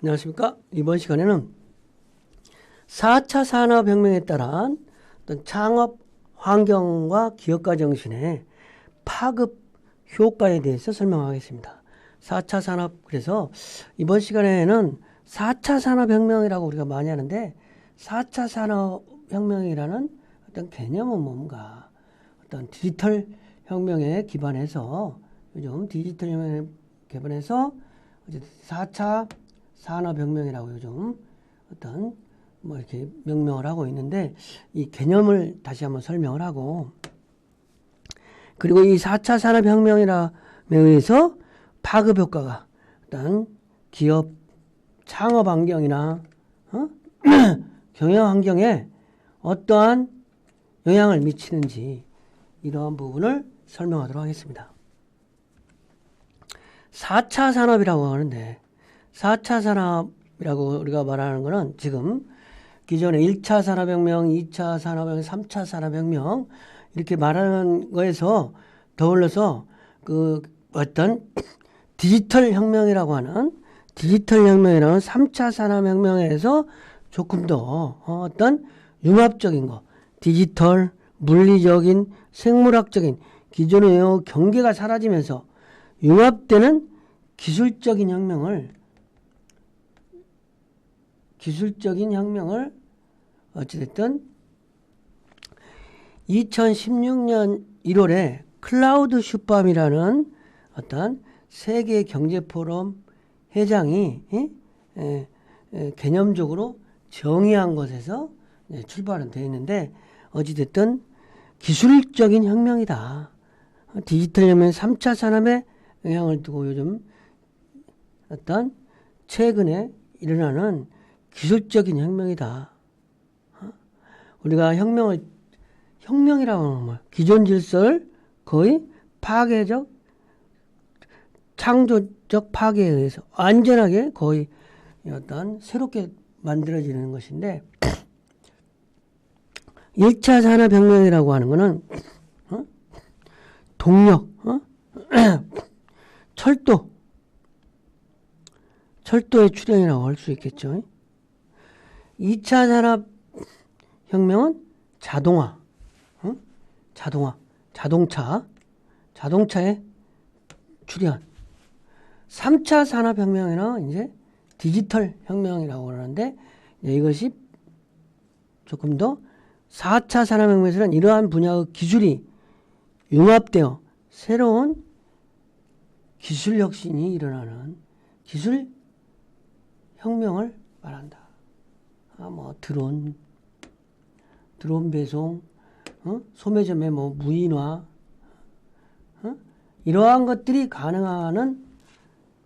안녕하십니까? 이번 시간에는 4차 산업혁명에 따른 어떤 창업 환경과 기업가 정신의 파급 효과에 대해서 설명하겠습니다. 4차 산업, 그래서 이번 시간에는 4차 산업혁명이라고 우리가 많이 하는데 4차 산업혁명이라는 어떤 개념은 뭔가, 어떤 디지털 혁명에 기반해서, 요즘 디지털 혁명에 기반해서 4차 산업혁명이라고 요즘 어떤 뭐 이렇게 명명을 하고 있는데, 이 개념을 다시 한번 설명을 하고, 그리고 이 4차 산업혁명이라 의해서 파급 효과가 어떤 기업 창업 환경이나 경영 환경에 어떠한 영향을 미치는지, 이러한 부분을 설명하도록 하겠습니다. 4차 산업이라고 하는데, 4차 산업이라고 우리가 말하는 것은 지금 기존의 1차 산업혁명, 2차 산업혁명, 3차 산업혁명 이렇게 말하는 거에서 더불어서 그 어떤 디지털 혁명이라고 하는 3차 산업혁명에서 조금 더 어떤 융합적인 거, 디지털, 물리적인, 생물학적인 기존의 경계가 사라지면서 융합되는 기술적인 혁명을 어찌됐든 2016년 1월에 클라우드 슈밤이라는 어떤 세계 경제 포럼 회장이 개념적으로 정의한 것에서 출발은 되어 있는데, 어찌됐든 기술적인 혁명이다. 디지털 혁명 3차 산업에 영향을 두고 요즘 어떤 최근에 일어나는 기술적인 혁명이다. 우리가 혁명이라고 하는 건 기존 질서를 거의 파괴적, 창조적 파괴에 의해서 완전하게 거의 어떤 새롭게 만들어지는 것인데, 1차 산업혁명이라고 하는 것은 동력, 철도의 출현이라고 할 수 있겠죠. 2차 산업혁명은 자동차의 출현. 3차 산업혁명에는 이제 디지털 혁명이라고 하는데, 이것이 조금 더 4차 산업혁명에서는 이러한 분야의 기술이 융합되어 새로운 기술 혁신이 일어나는 기술 혁명을 말한다. 뭐 드론 배송, 소매점의 뭐 무인화, 이러한 것들이 가능한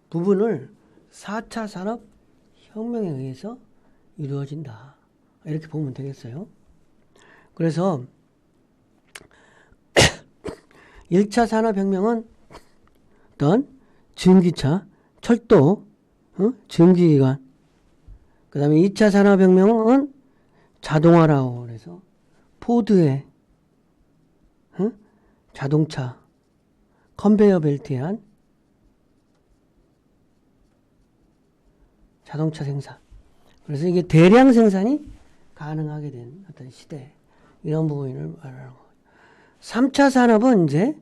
부분을 4차 산업 혁명에 의해서 이루어진다. 이렇게 보면 되겠어요. 그래서 1차 산업혁명은 어떤 전기차, 철도, 전기기관, 그 다음에 2차 산업혁명은 자동화라고 그래서 포드의 자동차, 컨베이어 벨트에 한 자동차 생산. 그래서 이게 대량 생산이 가능하게 된 어떤 시대, 이런 부분을 말하는 거예요. 3차 산업은 이제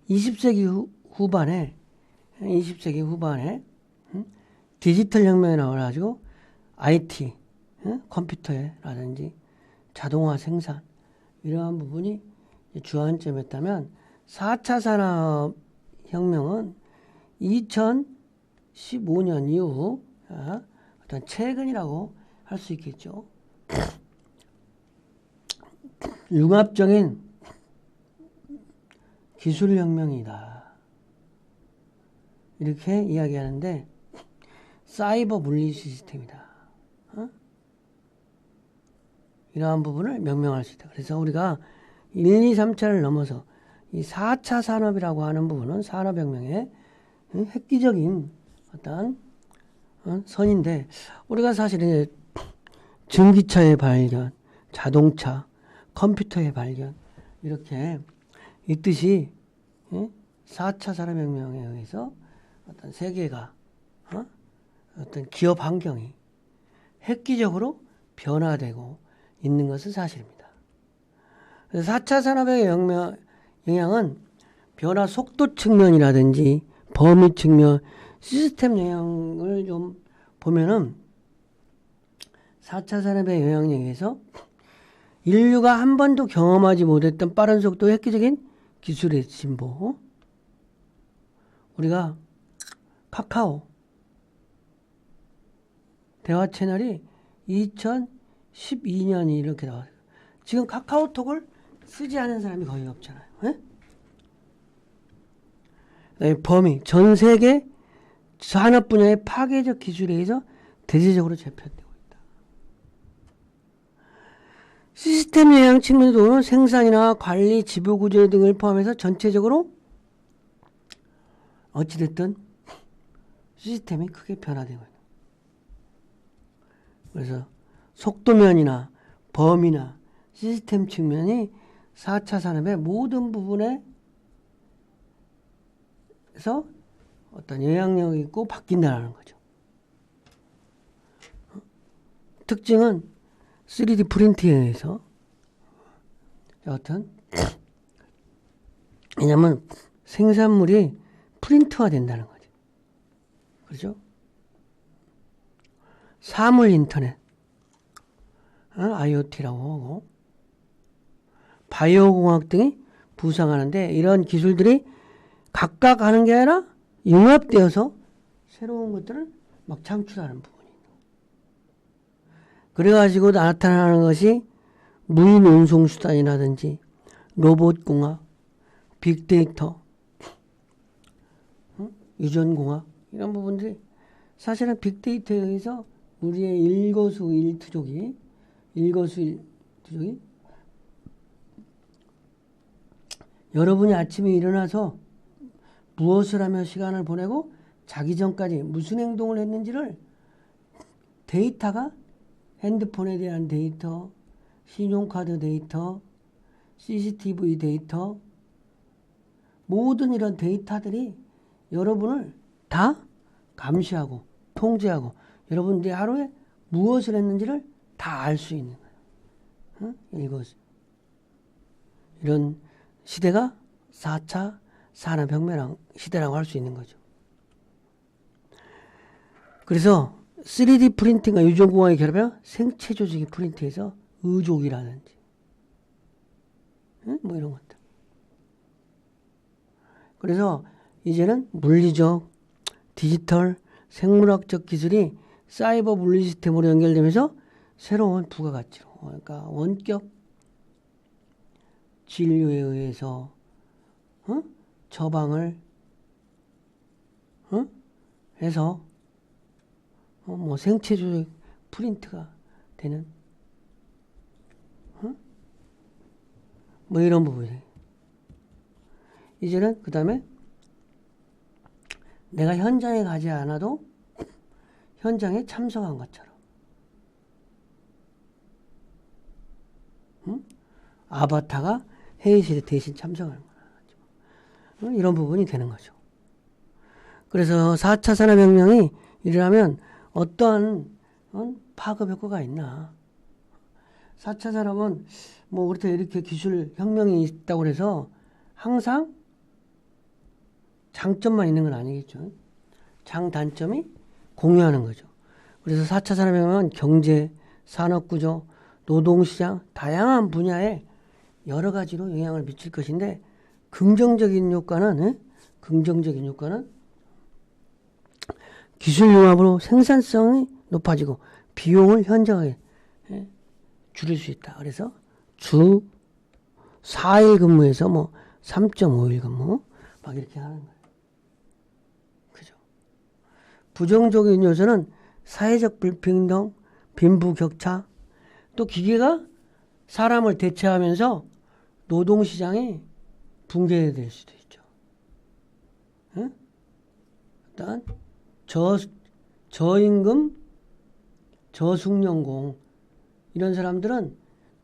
20세기 후반에 디지털 혁명이 나와가지고 IT, 컴퓨터라든지 자동화 생산, 이러한 부분이 주안점이었다면, 4차 산업혁명은 2015년 이후 어떤 최근이라고 할 수 있겠죠. 융합적인 기술혁명이다. 이렇게 이야기하는데, 사이버 물리 시스템이다. 이러한 부분을 명명할 수 있다. 그래서 우리가 1, 2, 3차를 넘어서 이 4차 산업이라고 하는 부분은 산업혁명의 획기적인 어떤 선인데, 우리가 사실 이제 전기차의 발견, 자동차, 컴퓨터의 발견, 이렇게 있듯이 4차 산업혁명에 의해서 어떤 세계가 어떤 기업 환경이 획기적으로 변화되고 있는 것은 사실입니다. 4차 산업의 영향은 변화 속도 측면이라든지 범위 측면, 시스템 영향을 좀 보면은 4차 산업의 영향에 의해서 인류가 한 번도 경험하지 못했던 빠른 속도의 획기적인 기술의 진보. 우리가 카카오 대화 채널이 2012년이 이렇게 나왔어요. 지금 카카오톡을 쓰지 않은 사람이 거의 없잖아요. 범위, 전 세계 산업 분야의 파괴적 기술에 의해서 대대적으로 재편되고 있다. 시스템 영향 측면에도 생산이나 관리, 지배 구조 등을 포함해서 전체적으로 어찌됐든 시스템이 크게 변화되고 있다. 그래서 속도면이나 범위나 시스템 측면이 4차 산업의 모든 부분에서 어떤 영향력이 있고 바뀐다는 거죠. 특징은 3D 프린팅에 의해서 여하튼 왜냐하면 생산물이 프린트화 된다는 거죠. 그렇죠? 사물 인터넷, IoT라고 하고 바이오공학 등이 부상하는데 이런 기술들이 각각 하는 게 아니라 융합되어서 새로운 것들을 막 창출하는 부분이에요. 그래가지고 나타나는 것이 무인 운송수단이라든지 로봇공학, 빅데이터, 유전공학 이런 부분들이 사실은 빅데이터에 의해서 우리의 일거수일투족이 여러분이 아침에 일어나서 무엇을 하며 시간을 보내고 자기 전까지 무슨 행동을 했는지를 데이터가 핸드폰에 대한 데이터, 신용카드 데이터, CCTV 데이터 모든 이런 데이터들이 여러분을 다 감시하고 통제하고 여러분들이 하루에 무엇을 했는지를 다 알 수 있는 거예요. 이런 시대가 4차 산업혁명 시대라고 할 수 있는 거죠. 그래서 3D 프린팅과 유전공학이 결합하여 생체 조직이 프린트해서 의족이라든지 뭐 이런 것들. 그래서 이제는 물리적, 디지털, 생물학적 기술이 사이버 물리 시스템으로 연결되면서 새로운 부가가치로 그러니까 원격 진료에 의해서 처방을 해서 뭐 생체 조직 프린트가 되는 뭐 이런 부분이 이제는 그 다음에 내가 현장에 가지 않아도 현장에 참석한 것처럼 아바타가 회의실에 대신 참석하는 거야. 이런 부분이 되는 거죠. 그래서 4차 산업혁명이 일어나면 어떠한 파급 효과가 있나. 4차 산업은 뭐 그렇다 이렇게 기술 혁명이 있다고 해서 항상 장점만 있는 건 아니겠죠. 장단점이 공유하는 거죠. 그래서 4차 산업혁명은 경제, 산업구조, 노동시장, 다양한 분야에 여러 가지로 영향을 미칠 것인데 긍정적인 효과는 기술 융합으로 생산성이 높아지고 비용을 현저하게 줄일 수 있다. 그래서 주 4일 근무에서 뭐 3.5일 근무 막 이렇게 하는 거예요. 그죠? 부정적인 요소는 사회적 불평등, 빈부격차, 또 기계가 사람을 대체하면서 노동시장이 붕괴될 수도 있죠. 일단 저임금, 저숙련공 이런 사람들은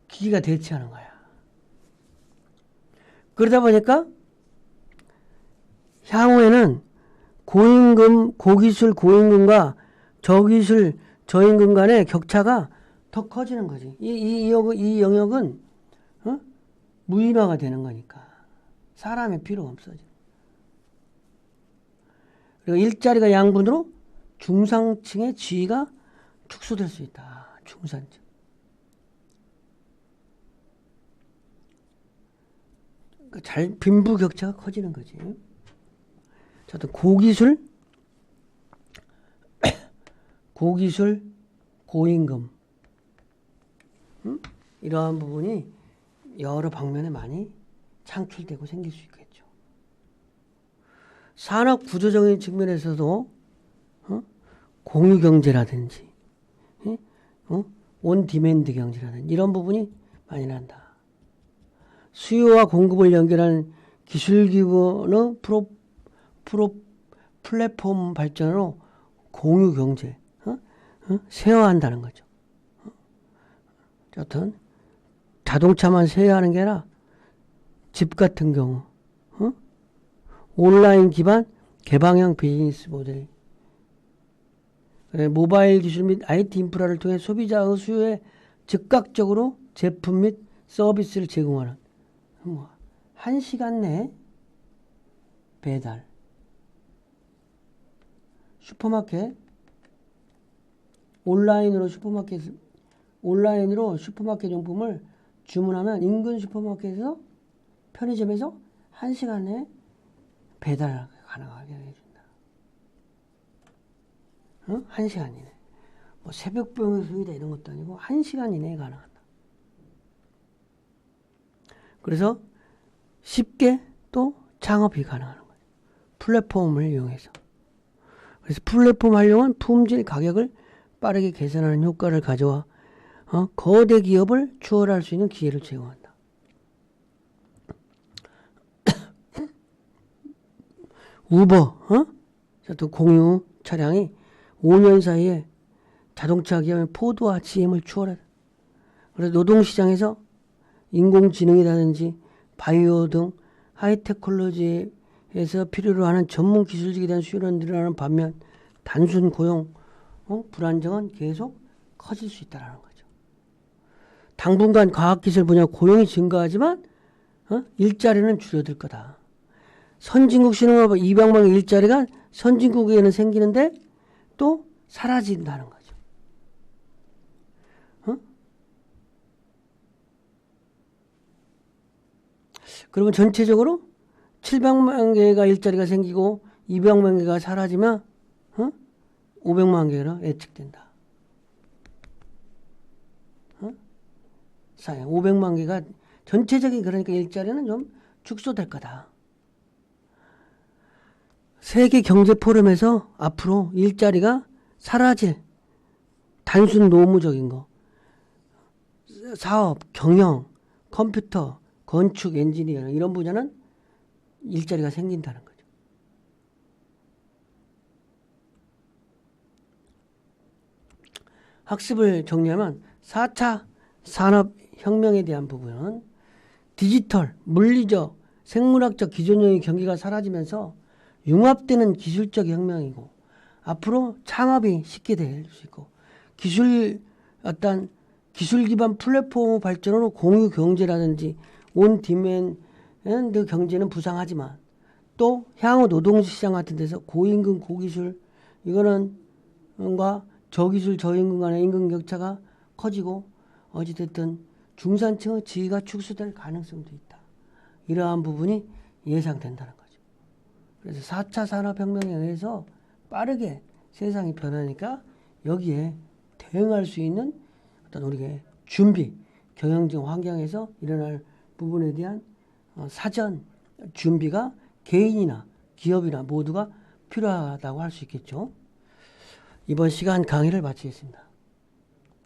기계가 대체하는 거야. 그러다 보니까 향후에는 고임금, 고기술 고임금과 저기술, 저임금 간의 격차가 더 커지는 거지. 이 영역은 무인화가 되는 거니까. 사람의 필요가 없어져. 그리고 일자리가 양분으로 중상층의 지위가 축소될 수 있다. 중산층. 그러니까 빈부격차가 커지는 거지. 자, 또 고기술, 고임금. 이러한 부분이 여러 방면에 많이 창출되고 생길 수 있겠죠. 산업 구조적인 측면에서도 공유경제라든지 온디맨드 경제라든지 이런 부분이 많이 난다. 수요와 공급을 연결하는 기술기반의 플랫폼 발전으로 공유경제 세워한다는 거죠. 여튼 자동차만 세워하는 게 아니라 집 같은 경우 온라인 기반 개방형 비즈니스 모델, 모바일 기술 및 IT 인프라를 통해 소비자의 수요에 즉각적으로 제품 및 서비스를 제공하는 1시간 내 배달, 슈퍼마켓, 온라인으로 슈퍼마켓 용품을 주문하면 인근 슈퍼마켓에서 편의점에서 1시간 내에 배달 가능하게 해준다. 1시간 이내. 뭐 새벽병의 수요다 이런 것도 아니고 1시간 이내에 가능하다. 그래서 쉽게 또 창업이 가능한 거죠. 플랫폼을 이용해서. 그래서 플랫폼 활용은 품질, 가격을 빠르게 개선하는 효과를 가져와 거대 기업을 추월할 수 있는 기회를 제공한다. 우버, 또 공유 차량이 5년 사이에 자동차 기업의 포드와 GM을 추월하다. 그래서 노동시장에서 인공지능이라든지 바이오 등 하이테크놀로지에서 필요로 하는 전문 기술직에 대한 수요는 늘어나는 반면 단순 고용, 불안정은 계속 커질 수 있다는 거죠. 당분간 과학기술 분야 고용이 증가하지만 일자리는 줄어들 거다. 선진국 신흥업 200만 개 일자리가 선진국에는 생기는데 또 사라진다는 거죠. 그러면 전체적으로 700만 개가 일자리가 생기고 200만 개가 사라지면 500만 개로 예측된다. 500만 개가 전체적인 그러니까 일자리는 좀 축소될 거다. 세계 경제 포럼에서 앞으로 일자리가 사라질 단순 노무적인 거, 사업, 경영, 컴퓨터, 건축, 엔지니어 이런 분야는 일자리가 생긴다는 거죠. 학습을 정리하면 4차 산업혁명에 대한 부분은 디지털, 물리적, 생물학적 기존형의 경계가 사라지면서 융합되는 기술적 혁명이고 앞으로 창업이 쉽게 될 수 있고 기술 기반 플랫폼 발전으로 공유 경제라든지 온 디맨드 경제는 부상하지만 또 향후 노동시장 같은 데서 고임금 고기술 이거는 저기술 저임금 간의 임금 격차가 커지고 어찌됐든 중산층의 지위가 축소될 가능성도 있다. 이러한 부분이 예상된다는 거죠. 그래서 4차 산업혁명에 의해서 빠르게 세상이 변하니까 여기에 대응할 수 있는 어떤 우리의 준비, 경영적 환경에서 일어날 부분에 대한 사전 준비가 개인이나 기업이나 모두가 필요하다고 할 수 있겠죠. 이번 시간 강의를 마치겠습니다.